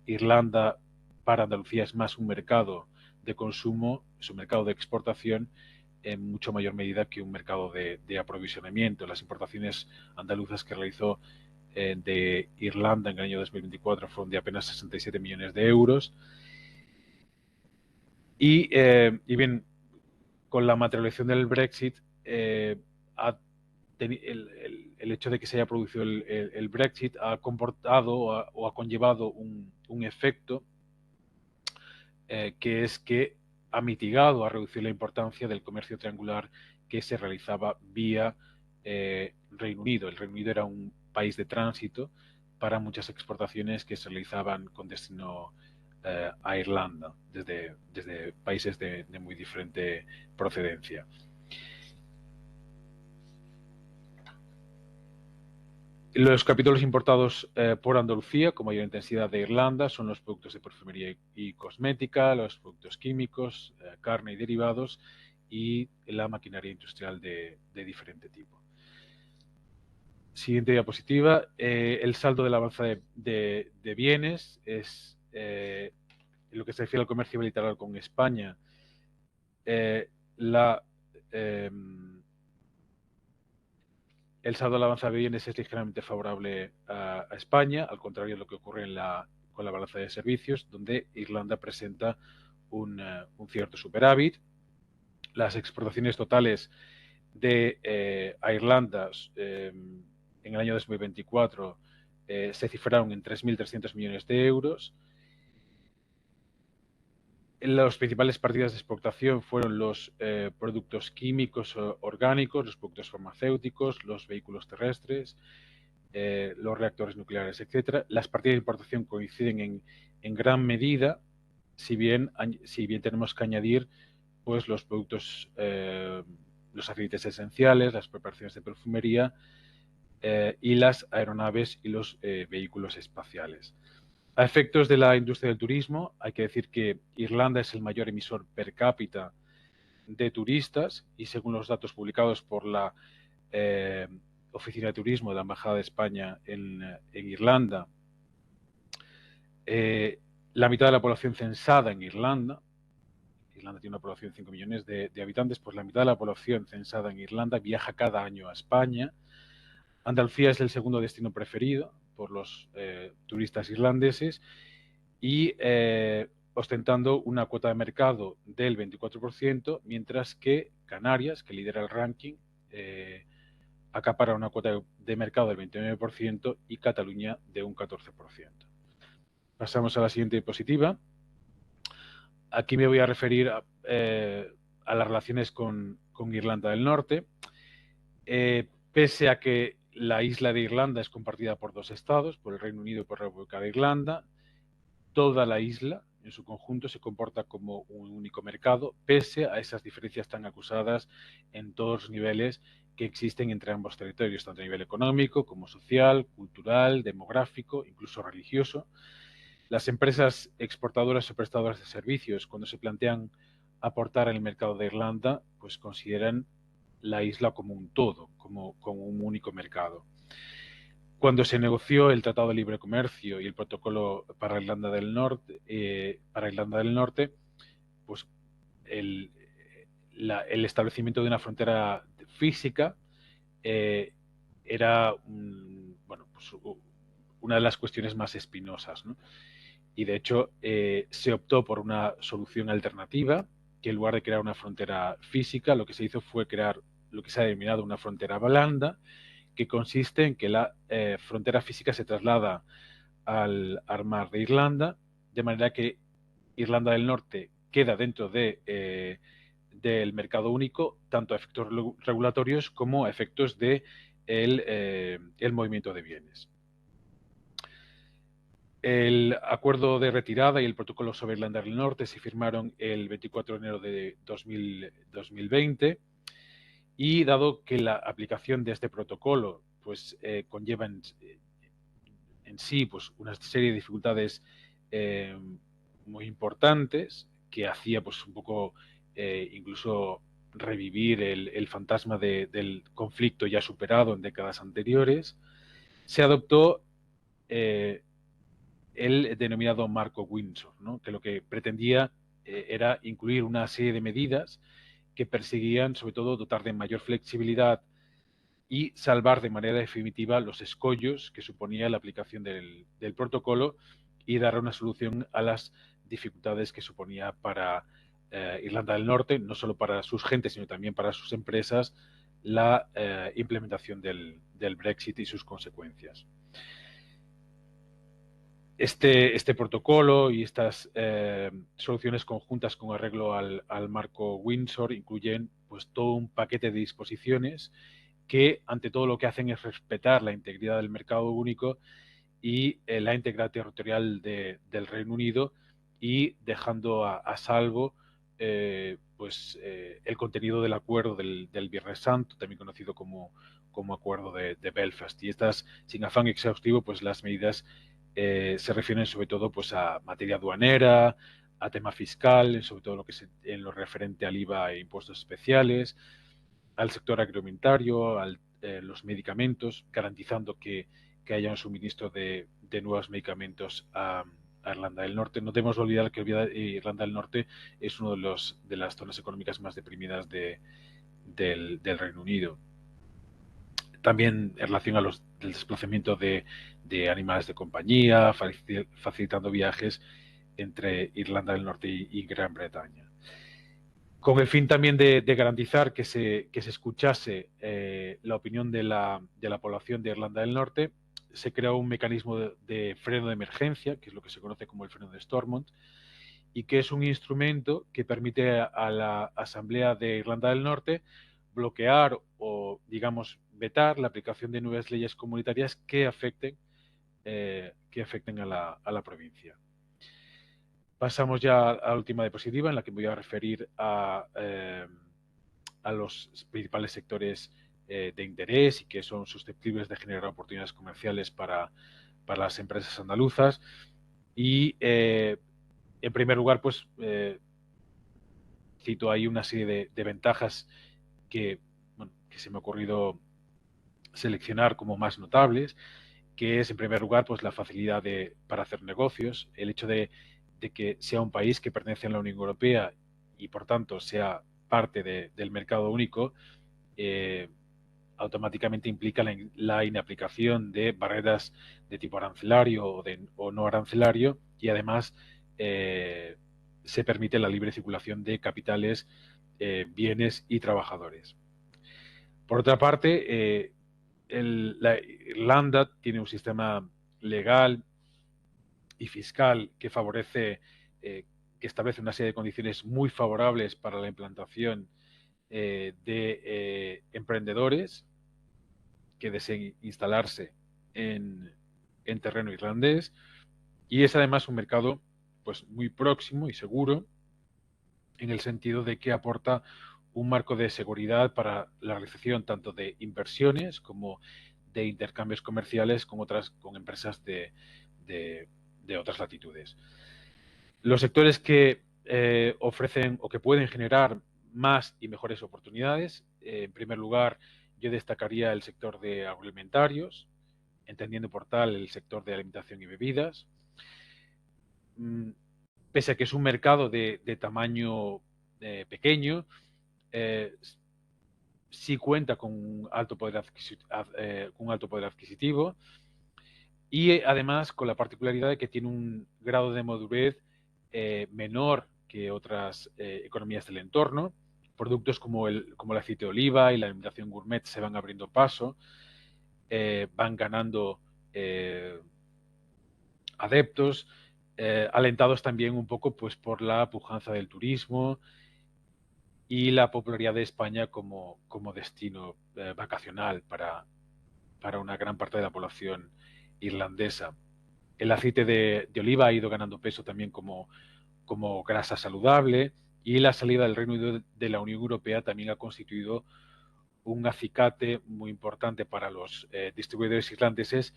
Irlanda para Andalucía es más un mercado de consumo, es un mercado de exportación en mucho mayor medida que un mercado de aprovisionamiento. Las importaciones andaluzas que realizó de Irlanda en el año 2024 fueron de apenas 67 millones de euros. Y bien, con la materialización del Brexit, el hecho de que se haya producido el Brexit ha comportado o ha conllevado un efecto que es que ha mitigado, ha reducido la importancia del comercio triangular que se realizaba vía Reino Unido. El Reino Unido era un país de tránsito para muchas exportaciones que se realizaban con destino a Irlanda, desde países de muy diferente procedencia. Los capítulos importados por Andalucía con mayor intensidad de Irlanda son los productos de perfumería y cosmética, los productos químicos, carne y derivados, y la maquinaria industrial de diferente tipo. Siguiente diapositiva. El saldo de la balanza de bienes es en lo que se refiere al comercio bilateral con España. El saldo de la balanza de bienes es ligeramente favorable a España, al contrario de lo que ocurre con la balanza de servicios, donde Irlanda presenta un cierto superávit. Las exportaciones totales a Irlanda en el año 2024 se cifraron en 3.300 millones de euros. Las principales partidas de exportación fueron los productos químicos orgánicos, los productos farmacéuticos, los vehículos terrestres, los reactores nucleares, etc. Las partidas de importación coinciden en gran medida, si bien tenemos que añadir pues, los productos, los aceites esenciales, las preparaciones de perfumería y las aeronaves y los vehículos espaciales. A efectos de la industria del turismo, hay que decir que Irlanda es el mayor emisor per cápita de turistas y según los datos publicados por la Oficina de Turismo de la Embajada de España en Irlanda, la mitad de la población censada en Irlanda tiene una población de 5 millones de habitantes, pues la mitad de la población censada en Irlanda viaja cada año a España. Andalucía es el segundo destino preferido por los turistas irlandeses y ostentando una cuota de mercado del 24%, mientras que Canarias, que lidera el ranking, acapara una cuota de mercado del 29% y Cataluña de un 14%. Pasamos a la siguiente diapositiva. Aquí me voy a referir a las relaciones con Irlanda del Norte. Pese a que la isla de Irlanda es compartida por dos estados, por el Reino Unido y por la República de Irlanda, toda la isla en su conjunto se comporta como un único mercado, pese a esas diferencias tan acusadas en todos los niveles que existen entre ambos territorios, tanto a nivel económico como social, cultural, demográfico, incluso religioso. Las empresas exportadoras o prestadoras de servicios, cuando se plantean aportar al mercado de Irlanda, pues consideran la isla como un todo, como un único mercado. Cuando se negoció el Tratado de Libre Comercio y el Protocolo para Irlanda del Norte, pues el establecimiento de una frontera física era pues una de las cuestiones más espinosas, ¿no? Y de hecho se optó por una solución alternativa, que en lugar de crear una frontera física, lo que se hizo fue crear lo que se ha denominado una frontera blanda, que consiste en que la frontera física se traslada al mar de Irlanda, de manera que Irlanda del Norte queda dentro del mercado único, tanto a efectos regulatorios como a efectos de el movimiento de bienes. El acuerdo de retirada y el protocolo sobre Irlanda del Norte se firmaron el 24 de enero de 2020 y dado que la aplicación de este protocolo pues, conlleva en sí pues, una serie de dificultades muy importantes que hacía pues, un poco incluso revivir el fantasma del conflicto ya superado en décadas anteriores, se adoptó el denominado Marco Windsor, ¿no? Que lo que pretendía era incluir una serie de medidas que perseguían, sobre todo, dotar de mayor flexibilidad y salvar de manera definitiva los escollos que suponía la aplicación del protocolo y dar una solución a las dificultades que suponía para Irlanda del Norte, no solo para sus gentes, sino también para sus empresas, la implementación del Brexit y sus consecuencias. Este protocolo y estas soluciones conjuntas con arreglo al Marco Windsor incluyen pues, todo un paquete de disposiciones que ante todo lo que hacen es respetar la integridad del mercado único y la integridad territorial del Reino Unido y dejando a salvo el contenido del acuerdo del Viernes Santo, también conocido como acuerdo de Belfast. Y estas, sin afán exhaustivo, pues las medidas se refieren sobre todo pues, a materia aduanera, a tema fiscal, sobre todo en lo referente al IVA e impuestos especiales, al sector agroalimentario, a los medicamentos, garantizando que haya un suministro de nuevos medicamentos a Irlanda del Norte. No debemos olvidar que Irlanda del Norte es una de las zonas económicas más deprimidas del Reino Unido. También en relación al desplazamiento de animales de compañía, facilitando viajes entre Irlanda del Norte y Gran Bretaña. Con el fin también de garantizar que se escuchase la opinión de la población de Irlanda del Norte, se creó un mecanismo de freno de emergencia, que es lo que se conoce como el freno de Stormont, y que es un instrumento que permite a la Asamblea de Irlanda del Norte bloquear o, digamos, vetar la aplicación de nuevas leyes comunitarias que afecten a la provincia. Pasamos ya a la última diapositiva, en la que me voy a referir a los principales sectores de interés y que son susceptibles de generar oportunidades comerciales para las empresas andaluzas. Y, en primer lugar, pues cito ahí una serie de ventajas que se me ha ocurrido seleccionar como más notables, que es, en primer lugar, pues la facilidad para hacer negocios, el hecho de que sea un país que pertenece a la Unión Europea y, por tanto, sea parte del mercado único, automáticamente implica la inaplicación de barreras de tipo arancelario o no arancelario, y además se permite la libre circulación de capitales, bienes y trabajadores. Por otra parte, la Irlanda tiene un sistema legal y fiscal que favorece, que establece una serie de condiciones muy favorables para la implantación de emprendedores que deseen instalarse en terreno irlandés, y es además un mercado pues muy próximo y seguro, en el sentido de que aporta un marco de seguridad para la realización tanto de inversiones como de intercambios comerciales con empresas de otras latitudes. Los sectores que ofrecen o que pueden generar más y mejores oportunidades, en primer lugar, yo destacaría el sector de agroalimentarios, entendiendo por tal el sector de alimentación y bebidas. Pese a que es un mercado de tamaño pequeño, sí cuenta con un alto poder adquisitivo, y además con la particularidad de que tiene un grado de madurez menor que otras economías del entorno. Productos como el aceite de oliva y la alimentación gourmet se van abriendo paso, van ganando adeptos, alentados también un poco pues por la pujanza del turismo y la popularidad de España como destino vacacional para una gran parte de la población irlandesa. El aceite de oliva ha ido ganando peso también como grasa saludable, y la salida del Reino Unido de la Unión Europea también ha constituido un acicate muy importante para los distribuidores irlandeses,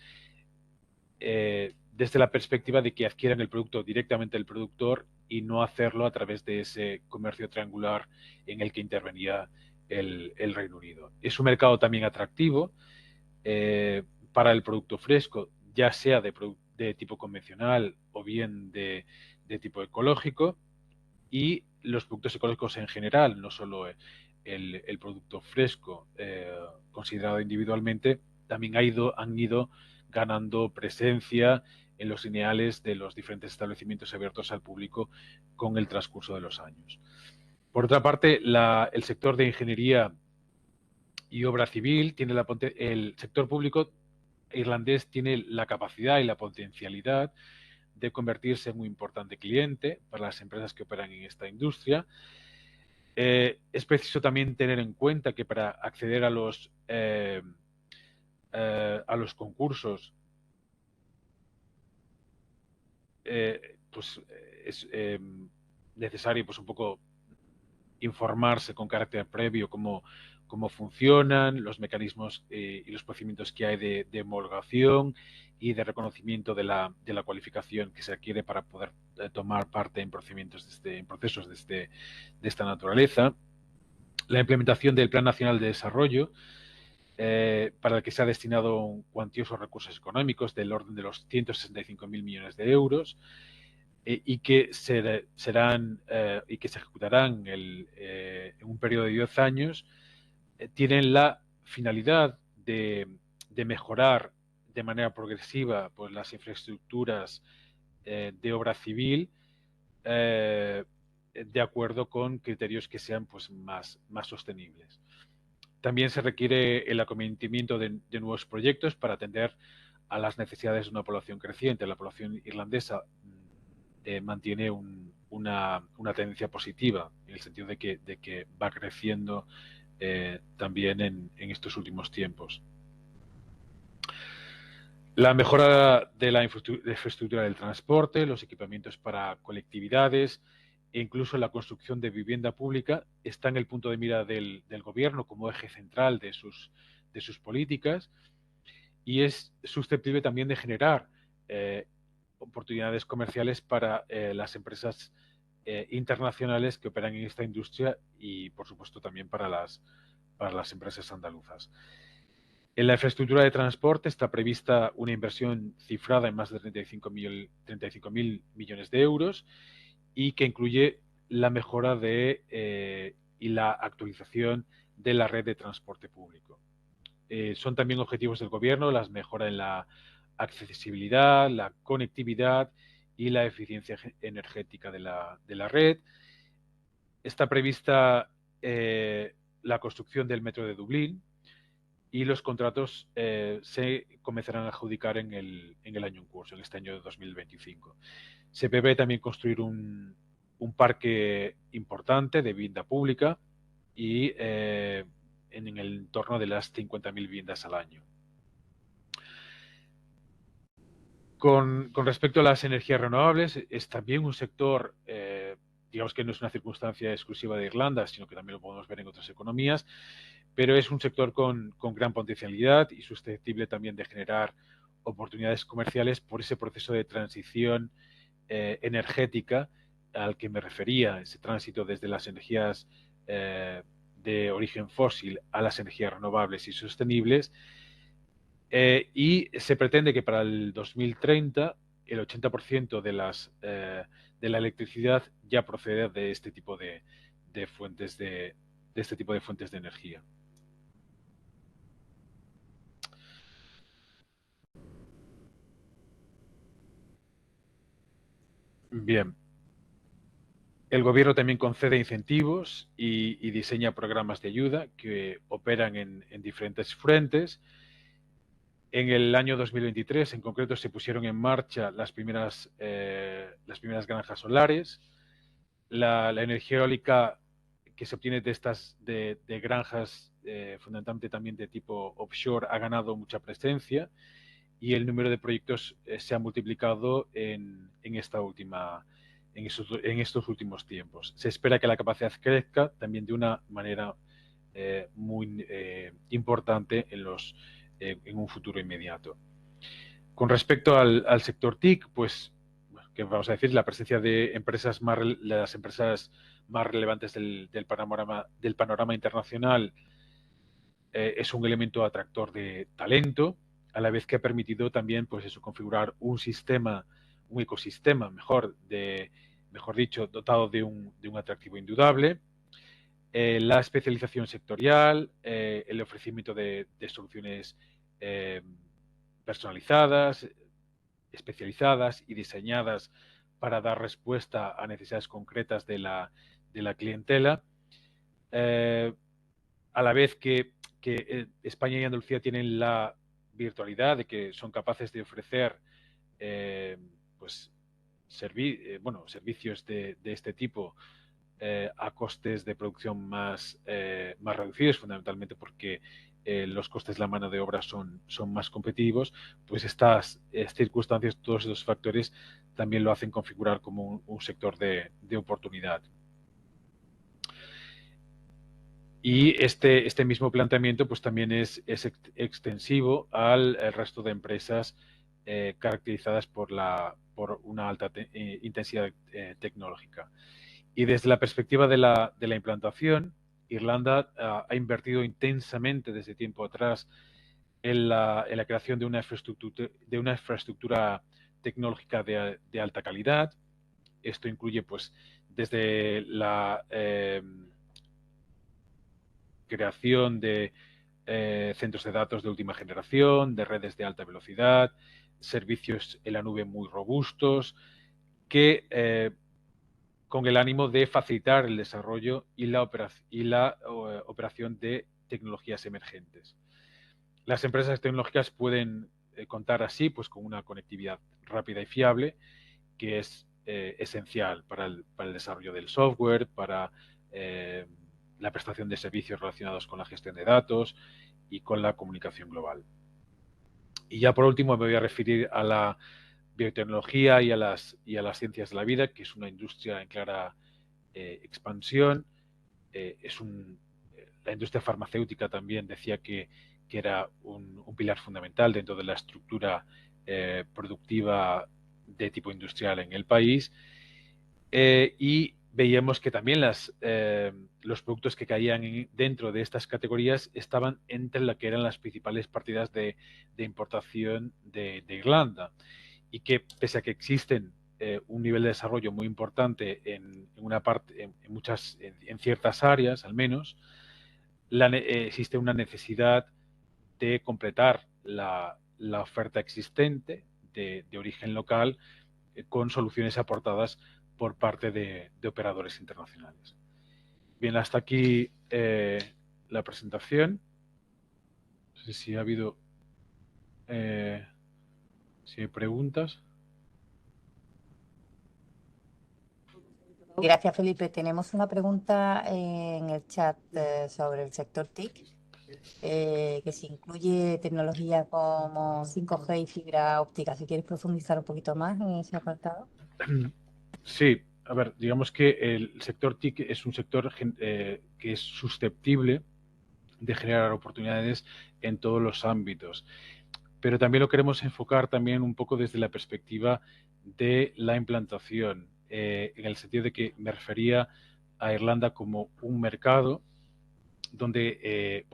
desde la perspectiva de que adquieran el producto directamente del productor y no hacerlo a través de ese comercio triangular en el que intervenía el Reino Unido. Es un mercado también atractivo para el producto fresco, ya sea de tipo convencional o bien de tipo ecológico, y los productos ecológicos en general, no solo el producto fresco considerado individualmente, también han ido ganando presencia en los lineales de los diferentes establecimientos abiertos al público con el transcurso de los años. Por otra parte, el sector de ingeniería y obra civil el sector público irlandés tiene la capacidad y la potencialidad de convertirse en un importante cliente para las empresas que operan en esta industria. Es preciso también tener en cuenta que para acceder a los concursos pues es necesario pues un poco informarse con carácter previo cómo funcionan los mecanismos y los procedimientos que hay de homologación y de reconocimiento de la cualificación que se adquiere para poder tomar parte en procedimientos en procesos de esta naturaleza. La implementación del Plan Nacional de Desarrollo, para el que se ha destinado cuantiosos recursos económicos del orden de los 165.000 millones de euros, y que serán y que se ejecutarán en un periodo de 10 años, tienen la finalidad de mejorar de manera progresiva pues, las infraestructuras de obra civil, de acuerdo con criterios que sean pues, más sostenibles. También se requiere el acometimiento de nuevos proyectos para atender a las necesidades de una población creciente. La población irlandesa mantiene una tendencia positiva, en el sentido de que va creciendo también en estos últimos tiempos. La mejora de la infraestructura del transporte, los equipamientos para colectividades e incluso la construcción de vivienda pública está en el punto de mira del gobierno como eje central de sus políticas, y es susceptible también de generar oportunidades comerciales para las empresas internacionales que operan en esta industria y, por supuesto, también para las empresas andaluzas. En la infraestructura de transporte está prevista una inversión cifrada en más de 35.000 millones de euros y que incluye la mejora y la actualización de la red de transporte público. Son también objetivos del Gobierno las mejoras en la accesibilidad, la conectividad y la eficiencia energética de la red. Está prevista la construcción del metro de Dublín, y los contratos se comenzarán a adjudicar en el año en curso, en este año de 2025. Se prevé también construir un parque importante de vivienda pública y en el entorno de las 50.000 viviendas al año. Con respecto a las energías renovables, es también un sector, digamos que no es una circunstancia exclusiva de Irlanda, sino que también lo podemos ver en otras economías, pero es un sector con gran potencialidad y susceptible también de generar oportunidades comerciales por ese proceso de transición energética al que me refería, ese tránsito desde las energías de origen fósil a las energías renovables y sostenibles. Y se pretende que para el 2030 el 80% de la electricidad ya proceda de este tipo de fuentes de energía. Bien. El Gobierno también concede incentivos y diseña programas de ayuda que operan en diferentes frentes. En el año 2023, en concreto, se pusieron en marcha las primeras granjas solares. La energía eólica que se obtiene de granjas, fundamentalmente también de tipo offshore, ha ganado mucha presencia y el número de proyectos se ha multiplicado en estos últimos tiempos. Se espera que la capacidad crezca también de una manera muy importante en un futuro inmediato. Con respecto al sector TIC, pues, ¿qué vamos a decir? La presencia de las empresas más relevantes del panorama internacional es un elemento atractor de talento, a la vez que ha permitido también, pues eso, configurar un ecosistema, mejor dicho, dotado de un atractivo indudable. La especialización sectorial, el ofrecimiento de soluciones personalizadas, especializadas y diseñadas para dar respuesta a necesidades concretas de la clientela, a la vez que España y Andalucía tienen la virtualidad de que son capaces de ofrecer servicios de este tipo a costes de producción más reducidos, fundamentalmente porque los costes de la mano de obra son más competitivos, pues estas circunstancias, todos estos factores también lo hacen configurar como un sector de oportunidad. Y este mismo planteamiento pues también es extensivo al resto de empresas caracterizadas por una alta intensidad tecnológica. Y desde la perspectiva de la implantación, Irlanda ha invertido intensamente desde tiempo atrás en la creación de una infraestructura tecnológica de alta calidad. Esto incluye pues desde la creación de centros de datos de última generación, de redes de alta velocidad, servicios en la nube muy robustos, que con el ánimo de facilitar el desarrollo y la operación de tecnologías emergentes. Las empresas tecnológicas pueden contar así pues, con una conectividad rápida y fiable, que es esencial para el desarrollo del software, para la prestación de servicios relacionados con la gestión de datos y con la comunicación global. Y ya por último me voy a referir a la biotecnología y a las ciencias de la vida, que es una industria en clara expansión. La industria farmacéutica también decía que era un pilar fundamental dentro de la estructura productiva de tipo industrial en el país. Y veíamos que también los productos que caían dentro de estas categorías estaban entre las que eran las principales partidas de importación de Irlanda, y que pese a que existen un nivel de desarrollo muy importante en ciertas áreas, al menos, existe una necesidad de completar la oferta existente de origen local con soluciones aportadas por parte de operadores internacionales. Bien, hasta aquí la presentación. No sé si ha habido si hay preguntas. Gracias, Felipe. Tenemos una pregunta en el chat sobre el sector TIC, que si incluye tecnología como 5G y fibra óptica. Si quieres profundizar un poquito más en ese apartado. Sí, a ver, digamos que el sector TIC es un sector que es susceptible de generar oportunidades en todos los ámbitos, pero también lo queremos enfocar también un poco desde la perspectiva de la implantación, en el sentido de que me refería a Irlanda como un mercado donde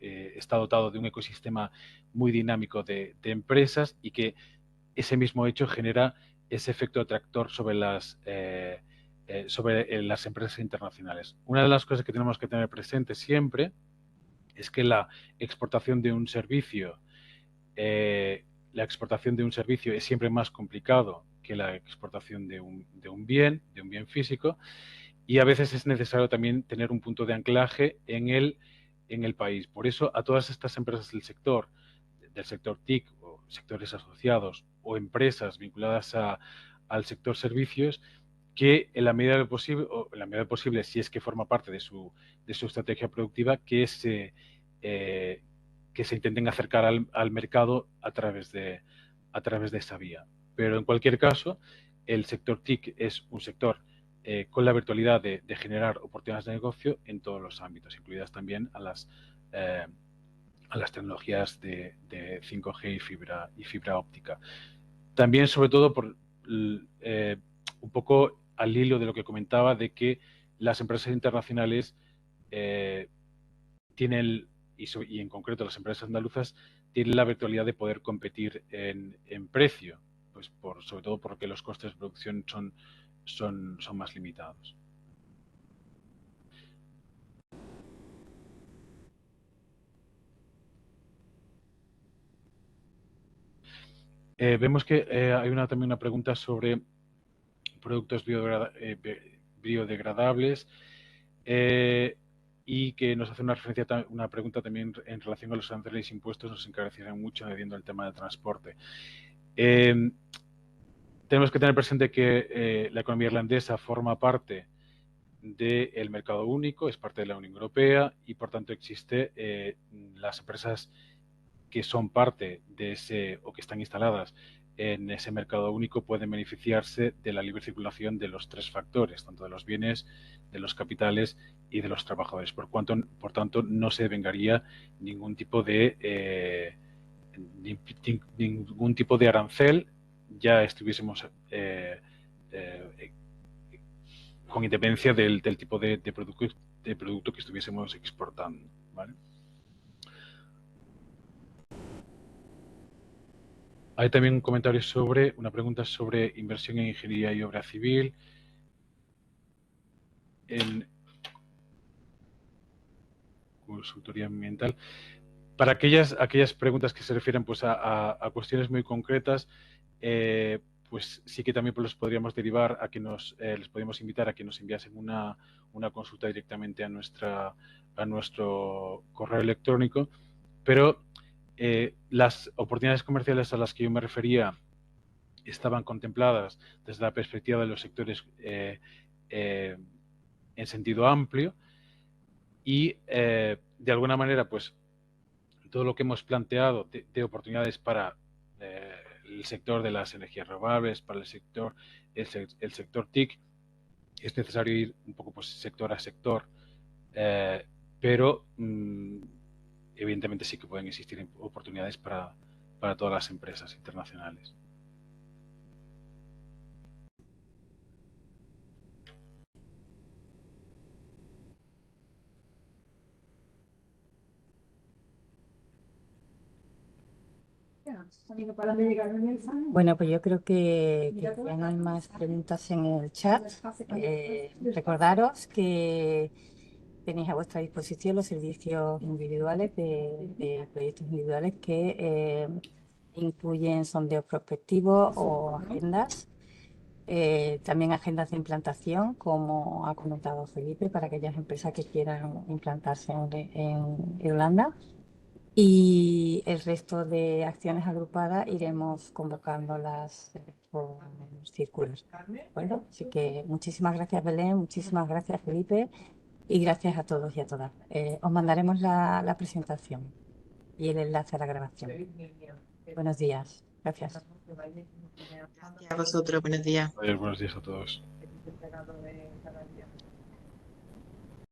está dotado de un ecosistema muy dinámico de empresas, y que ese mismo hecho genera ese efecto atractor sobre las empresas internacionales. Una de las cosas que tenemos que tener presente siempre es que la exportación de un servicio es siempre más complicado que la exportación de un bien físico, y a veces es necesario también tener un punto de anclaje en el país. Por eso, a todas estas empresas del sector TIC, o sectores asociados, o empresas vinculadas al sector servicios, que en la medida de lo posible, si es que forma parte de su estrategia productiva, que se intenten acercar al mercado a través de esa vía. Pero en cualquier caso, el sector TIC es un sector con la virtualidad de generar oportunidades de negocio en todos los ámbitos, incluidas también a las tecnologías de 5G y fibra óptica. También, sobre todo, un poco al hilo de lo que comentaba, de que las empresas internacionales tienen, y en concreto las empresas andaluzas, tienen la virtualidad de poder competir en precio, pues sobre todo porque los costes de producción son más limitados. Vemos que hay también una pregunta sobre productos biodegradables, y que nos hace una pregunta también en relación a los aranceles e impuestos. Nos encarecerán mucho añadiendo el tema del transporte. Tenemos que tener presente que la economía irlandesa forma parte del mercado único, es parte de la Unión Europea, y por tanto existe las empresas que son parte de ese, o que están instaladas en ese mercado único, pueden beneficiarse de la libre circulación de los tres factores, tanto de los bienes, de los capitales y de los trabajadores. Por tanto, no se devengaría ningún tipo de arancel, ya estuviésemos con independencia del tipo de producto que estuviésemos exportando, ¿vale? Hay también un comentario una pregunta sobre inversión en ingeniería y obra civil, en consultoría ambiental. Para aquellas preguntas que se refieren pues, a cuestiones muy concretas, pues sí que también pues, los podríamos derivar a que les podemos invitar a que nos enviasen una consulta directamente a nuestro correo electrónico, pero las oportunidades comerciales a las que yo me refería estaban contempladas desde la perspectiva de los sectores en sentido amplio y de alguna manera pues todo lo que hemos planteado de oportunidades para el sector de las energías renovables, para el sector TIC, es necesario ir un poco pues sector a sector, pero evidentemente sí que pueden existir oportunidades para todas las empresas internacionales. Bueno, pues yo creo que ya no hay más preguntas en el chat. Recordaros que tenéis a vuestra disposición los servicios individuales de proyectos individuales que incluyen sondeos prospectivos o agendas. También agendas de implantación, como ha comentado Felipe, para aquellas empresas que quieran implantarse en Irlanda. Y el resto de acciones agrupadas iremos convocándolas por círculos. Bueno, así que muchísimas gracias, Belén, muchísimas gracias, Felipe, y gracias a todos y a todas. Os mandaremos la presentación y el enlace a la grabación. Buenos días. Gracias. Gracias a vosotros, buenos días. Buenos días a todos.